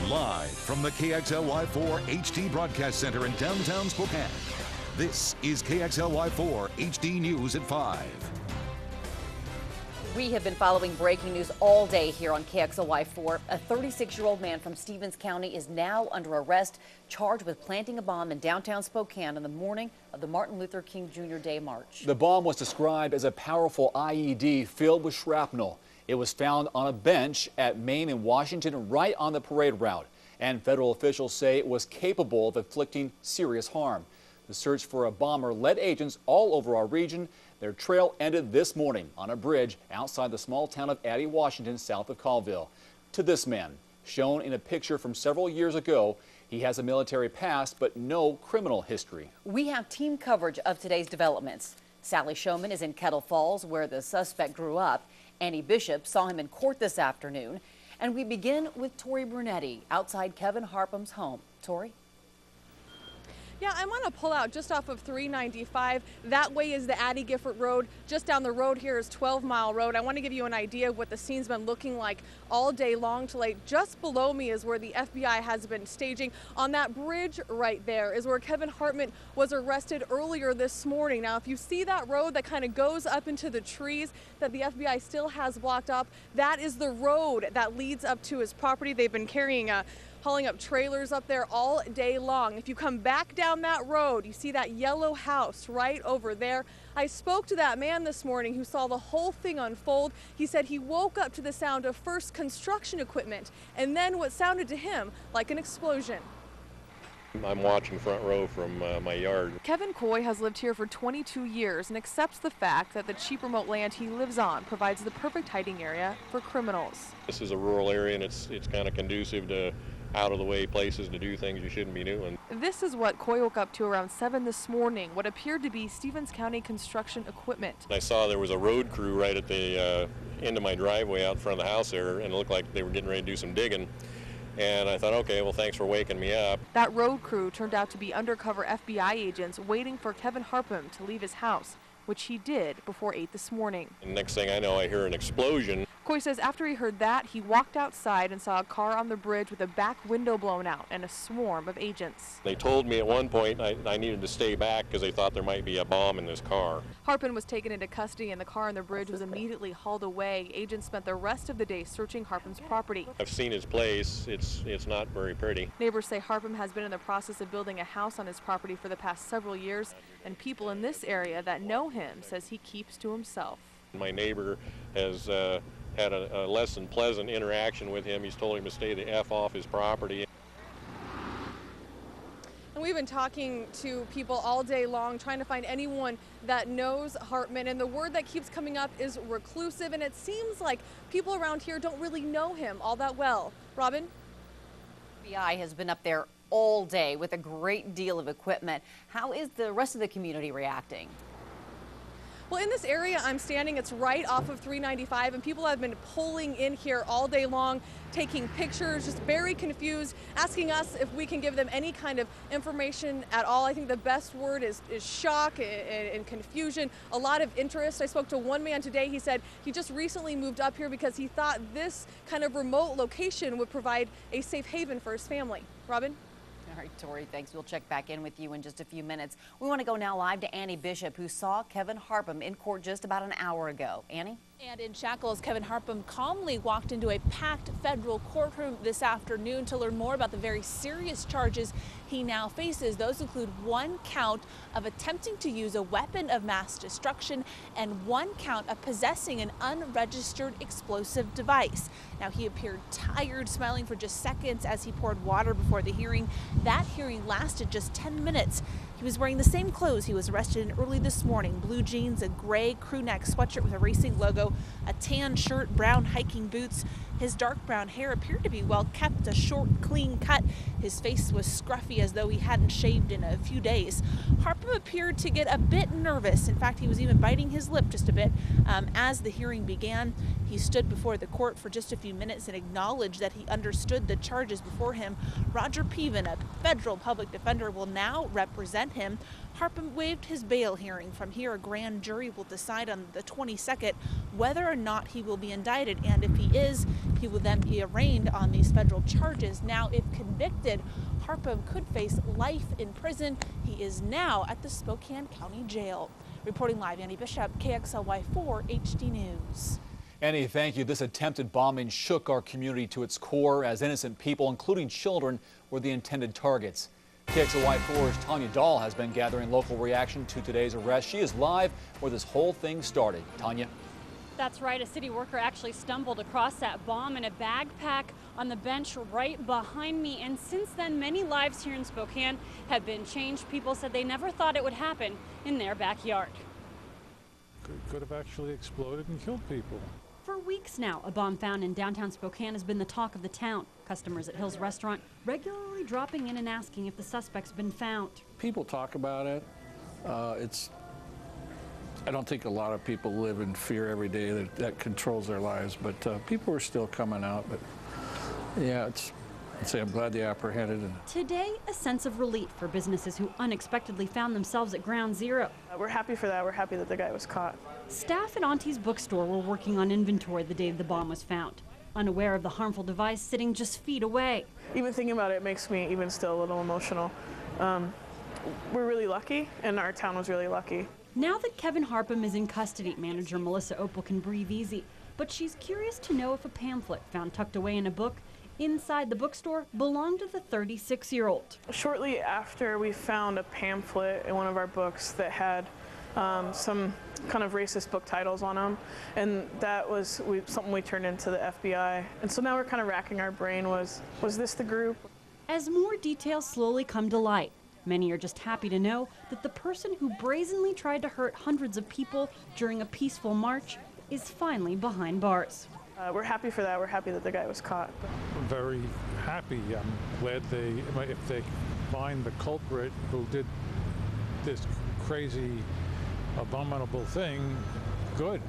Live from the KXLY4 HD Broadcast Center in downtown Spokane, this is KXLY4 HD News at 5. We have been following breaking news all day here on KXLY4. A 36-year-old man from Stevens County is now under arrest, charged with planting a bomb in downtown Spokane on the morning of the Martin Luther King Jr. Day March. The bomb was described as a powerful IED filled with shrapnel. It was found on a bench at Main and Washington, right on the parade route. And federal officials say it was capable of inflicting serious harm. The search for a bomber led agents all over our region. Their trail ended this morning on a bridge outside the small town of Addy, Washington, south of Colville. To this man, shown in a picture from several years ago, he has a military past but no criminal history. We have team coverage of today's developments. Sally Showman is in Kettle Falls, where the suspect grew up. Annie Bishop saw him in court this afternoon. And we begin with Tori Brunetti outside Kevin Harpham's home. Tori? Yeah, I'm on a pullout just off of 395. That way is the Addy Gifford Road. Just down the road here is 12 Mile Road. I want to give you an idea of what the scene's been looking like all day long to late. Just below me is where the FBI has been staging. On that bridge right there is where Kevin Harpham was arrested earlier this morning. Now, if you see that road that kind of goes up into the trees that the FBI still has blocked up, that is the road that leads up to his property. They've been hauling up trailers up there all day long. If you come back down that road, you see that yellow house right over there. I spoke to that man this morning who saw the whole thing unfold. He said he woke up to the sound of first construction equipment and then what sounded to him like an explosion. I'm watching front row from my yard. Kevin Coy has lived here for 22 years and accepts the fact that the cheap remote land he lives on provides the perfect hiding area for criminals. This is a rural area and it's kind of conducive to out-of-the-way places to do things you shouldn't be doing. This is what Coy woke up to around 7 this morning, what appeared to be Stevens County construction equipment. I saw there was a road crew right at the end of my driveway out in front of the house there, and it looked like they were getting ready to do some digging. And I thought, okay, well, thanks for waking me up. That road crew turned out to be undercover FBI agents waiting for Kevin Harpham to leave his house, which he did before 8 this morning. And next thing I know, I hear an explosion. Coy says after he heard that, he walked outside and saw a car on the bridge with a back window blown out and a swarm of agents. They told me at one point I needed to stay back because they thought there might be a bomb in this car. Harpham was taken into custody and the car on the bridge was immediately hauled away. Agents spent the rest of the day searching Harpham's property. I've seen his place. It's not very pretty. Neighbors say Harpham has been in the process of building a house on his property for the past several years, and people in this area that know him says he keeps to himself. My neighbor has had a less than pleasant interaction with him. He's told him to stay the F off his property. And we've been talking to people all day long, trying to find anyone that knows Harpham, and the word that keeps coming up is reclusive, and it seems like people around here don't really know him all that well. Robin? The FBI has been up there all day with a great deal of equipment. How is the rest of the community reacting? Well, in this area I'm standing, it's right off of 395, and people have been pulling in here all day long, taking pictures, just very confused, asking us if we can give them any kind of information at all. I think the best word is shock and confusion, a lot of interest. I spoke to one man today. He said he just recently moved up here because he thought this kind of remote location would provide a safe haven for his family. Robin? All right, Tori, thanks. We'll check back in with you in just a few minutes. We want to go now live to Annie Bishop, who saw Kevin Harpham in court just about an hour ago. Annie? And in shackles, Kevin Harpham calmly walked into a packed federal courtroom this afternoon to learn more about the very serious charges he now faces. Those include 1 count of attempting to use a weapon of mass destruction and 1 count of possessing an unregistered explosive device. Now, he appeared tired, smiling for just seconds as he poured water before the hearing. That hearing lasted just 10 minutes. He was wearing the same clothes he was arrested in early this morning: blue jeans, a gray crew neck sweatshirt with a racing logo, a tan shirt, brown hiking boots. His dark brown hair appeared to be well kept, a short, clean cut. His face was scruffy as though he hadn't shaved in a few days. Harpham appeared to get a bit nervous. In fact, he was even biting his lip just a bit as the hearing began. He stood before the court for just a few minutes and acknowledged that he understood the charges before him. Roger Peven, a federal public defender, will now represent him. Harpham waived his bail hearing. From here, a grand jury will decide on the 22nd whether or not he will be indicted, and if he is, he will then be arraigned on these federal charges. Now, if convicted, Harpham could face life in prison. He is now at the Spokane County Jail. Reporting live, Andy Bishop, KXLY4 HD News. Annie, thank you. This attempted bombing shook our community to its core as innocent people, including children, were the intended targets. KXLY4's Tanya Dahl has been gathering local reaction to today's arrest. She is live where this whole thing started. Tanya. That's right. A city worker actually stumbled across that bomb in a backpack on the bench right behind me. And since then, many lives here in Spokane have been changed. People said they never thought it would happen in their backyard. Could have actually exploded and killed people. For weeks now, a bomb found in downtown Spokane has been the talk of the town. Customers at Hill's restaurant regularly dropping in and asking if the suspect's been found. People talk about it. I don't think a lot of people live in fear every day that controls their lives, but people are still coming out. But yeah, I'd say I'm glad they apprehended it. Today, a sense of relief for businesses who unexpectedly found themselves at ground zero. We're happy for that. We're happy that the guy was caught. Staff at Auntie's bookstore were working on inventory the day the bomb was found, unaware of the harmful device sitting just feet away. Even thinking about it makes me even still a little emotional. We're really lucky, and our town was really lucky. Now that Kevin Harpham is in custody, manager Melissa Opel can breathe easy, but she's curious to know if a pamphlet found tucked away in a book inside the bookstore belonged to the 36-year-old. Shortly after, we found a pamphlet in one of our books that had some kind of racist book titles on them, and that was something we turned into the FBI. And so now we're kind of racking our brain, was this the group? As more details slowly come to light, many are just happy to know that the person who brazenly tried to hurt hundreds of people during a peaceful march is finally behind bars. We're happy for that. We're happy that the guy was caught. I'm very happy. I'm glad if they find the culprit who did this crazy, abominable thing, good.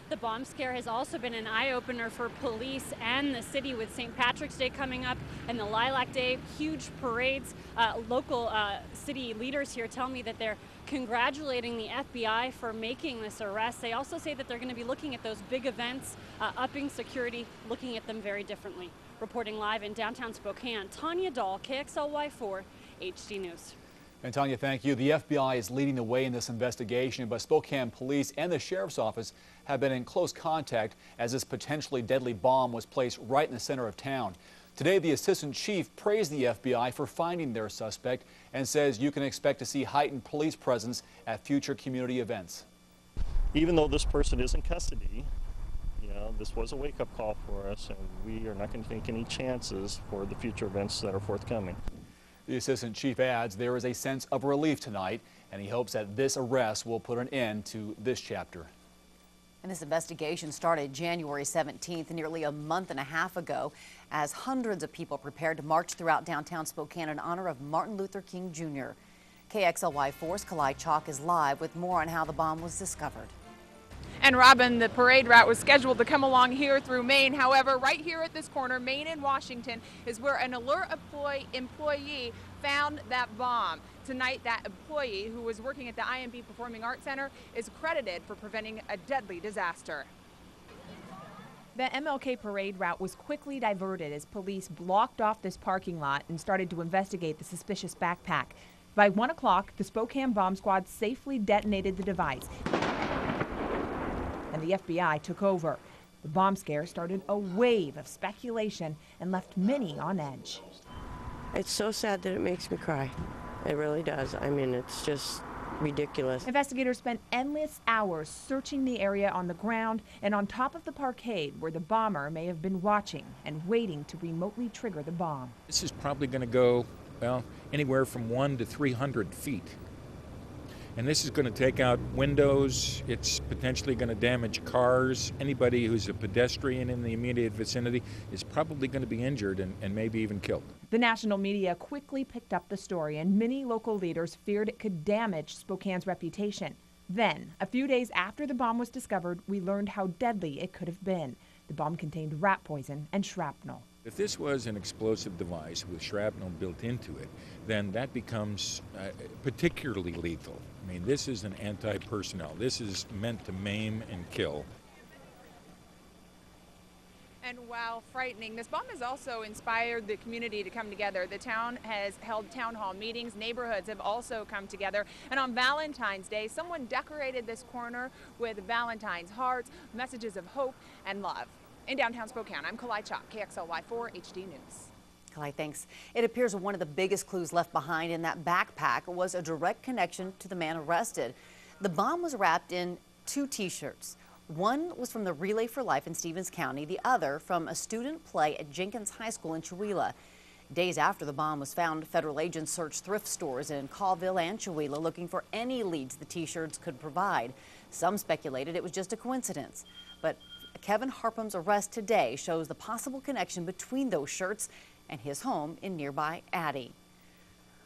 The bomb scare has also been an eye-opener for police and the city, with St. Patrick's Day coming up and the Lilac Day, huge parades. Local city leaders here tell me that they're congratulating the FBI for making this arrest. They also say that they're going to be looking at those big events, upping security, looking at them very differently. Reporting live in downtown Spokane, Tanya Dahl, KXLY4 HD News. And Tanya, thank you. The FBI is leading the way in this investigation, but Spokane police and the sheriff's office have been in close contact as this potentially deadly bomb was placed right in the center of town. Today, the assistant chief praised the FBI for finding their suspect and says you can expect to see heightened police presence at future community events. Even though this person is in custody, this was a wake-up call for us, and we are not going to take any chances for the future events that are forthcoming. The assistant chief adds there is a sense of relief tonight, and he hopes that this arrest will put an end to this chapter. And this investigation started January 17th, nearly a month and a half ago, as hundreds of people prepared to march throughout downtown Spokane in honor of Martin Luther King Jr. KXLY4's Kalae Chock is live with more on how the bomb was discovered. And Robin, the parade route was scheduled to come along here through Maine. However, right here at this corner, Maine and Washington, is where an alert employee found that bomb. Tonight, that employee, who was working at the IMB Performing Arts Center, is credited for preventing a deadly disaster. The MLK parade route was quickly diverted as police blocked off this parking lot and started to investigate the suspicious backpack. By 1 o'clock, the Spokane bomb squad safely detonated the device, and the FBI took over. The bomb scare started a wave of speculation and left many on edge. It's so sad that it makes me cry. It really does. I mean, it's just ridiculous. Investigators spent endless hours searching the area on the ground and on top of the parkade where the bomber may have been watching and waiting to remotely trigger the bomb. This is probably going to go, well, anywhere from 100 to 300 feet. And this is going to take out windows. It's potentially going to damage cars. Anybody who's a pedestrian in the immediate vicinity is probably going to be injured and maybe even killed. The national media quickly picked up the story, and many local leaders feared it could damage Spokane's reputation. Then, a few days after the bomb was discovered, we learned how deadly it could have been. The bomb contained rat poison and shrapnel. If this was an explosive device with shrapnel built into it, then that becomes particularly lethal. I mean, this is an anti-personnel. This is meant to maim and kill. And while frightening, this bomb has also inspired the community to come together. The town has held town hall meetings. Neighborhoods have also come together. And on Valentine's Day, someone decorated this corner with Valentine's hearts, messages of hope and love. In downtown Spokane, I'm Kalae Chock, KXLY4 HD News. Kalae, thanks. It appears one of the biggest clues left behind in that backpack was a direct connection to the man arrested. The bomb was wrapped in 2 T-shirts. One was from the Relay for Life in Stevens County, the other from a student play at Jenkins High School in Chewelah. Days after the bomb was found, federal agents searched thrift stores in Colville and Chewelah looking for any leads the T-shirts could provide. Some speculated it was just a coincidence, but Kevin Harpham's arrest today shows the possible connection between those shirts and his home in nearby Addy.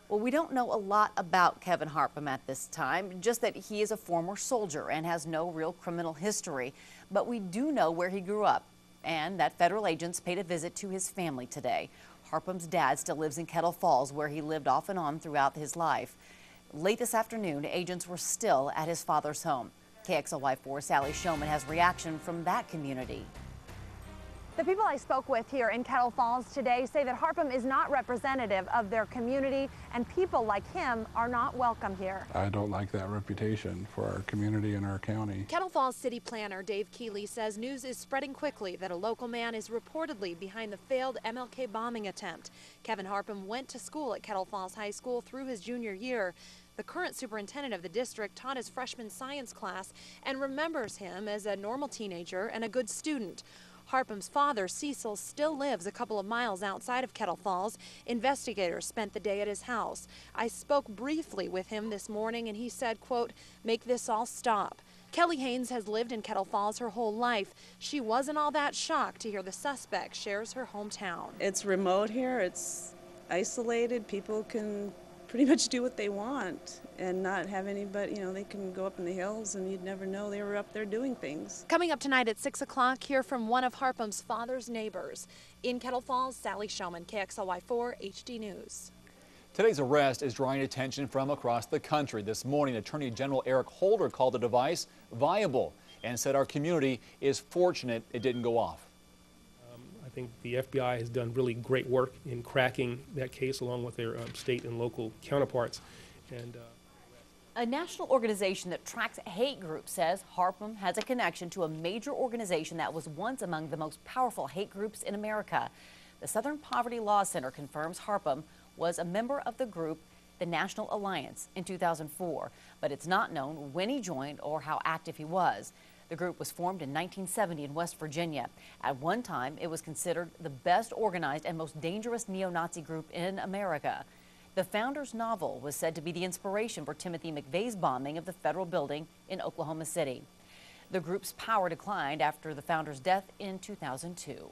Well, we don't know a lot about Kevin Harpham at this time, just that he is a former soldier and has no real criminal history. But we do know where he grew up and that federal agents paid a visit to his family today. Harpham's dad still lives in Kettle Falls, where he lived off and on throughout his life. Late this afternoon, agents were still at his father's home. KXLY4 Sally Showman has reaction from that community. The people I spoke with here in Kettle Falls today say that Harpham is not representative of their community, and people like him are not welcome here. I don't like that reputation for our community and our county. Kettle Falls City Planner Dave Keeley says news is spreading quickly that a local man is reportedly behind the failed MLK bombing attempt. Kevin Harpham went to school at Kettle Falls High School through his junior year. The current superintendent of the district taught his freshman science class and remembers him as a normal teenager and a good student. Harpham's father, Cecil, still lives a couple of miles outside of Kettle Falls. Investigators spent the day at his house. I spoke briefly with him this morning and he said, quote, "Make this all stop." Kelly Haynes has lived in Kettle Falls her whole life. She wasn't all that shocked to hear the suspect shares her hometown. It's remote here, it's isolated, people can pretty much do what they want and not have anybody, you know, they can go up in the hills and you'd never know they were up there doing things. Coming up tonight at 6 o'clock, hear from one of Harpham's father's neighbors. In Kettle Falls, Sally Showman, KXLY4 HD News. Today's arrest is drawing attention from across the country. This morning, Attorney General Eric Holder called the device viable and said our community is fortunate it didn't go off. I think the FBI has done really great work in cracking that case along with their state and local counterparts. And a national organization that tracks hate groups says Harpham has a connection to a major organization that was once among the most powerful hate groups in America. The Southern Poverty Law Center confirms Harpham was a member of the group, the National Alliance, in 2004, but it's not known when he joined or how active he was. The group was formed in 1970 in West Virginia. At one time, it was considered the best organized and most dangerous neo-Nazi group in America. The founder's novel was said to be the inspiration for Timothy McVeigh's bombing of the federal building in Oklahoma City. The group's power declined after the founder's death in 2002.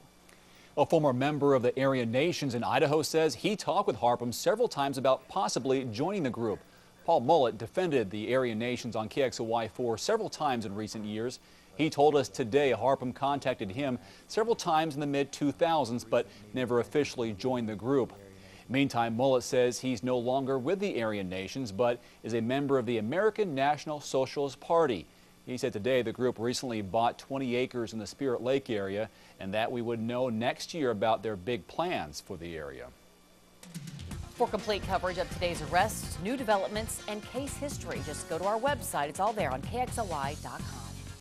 A former member of the Aryan Nations in Idaho says he talked with Harpham several times about possibly joining the group. Paul Mullet defended the Aryan Nations on KXLY4 several times in recent years. He told us today Harpham contacted him several times in the mid-2000s, but never officially joined the group. Meantime, Mullet says he's no longer with the Aryan Nations, but is a member of the American National Socialist Party. He said today the group recently bought 20 acres in the Spirit Lake area, and that we would know next year about their big plans for the area. For complete coverage of today's arrests, new developments, and case history, just go to our website. It's all there on KXLY.com.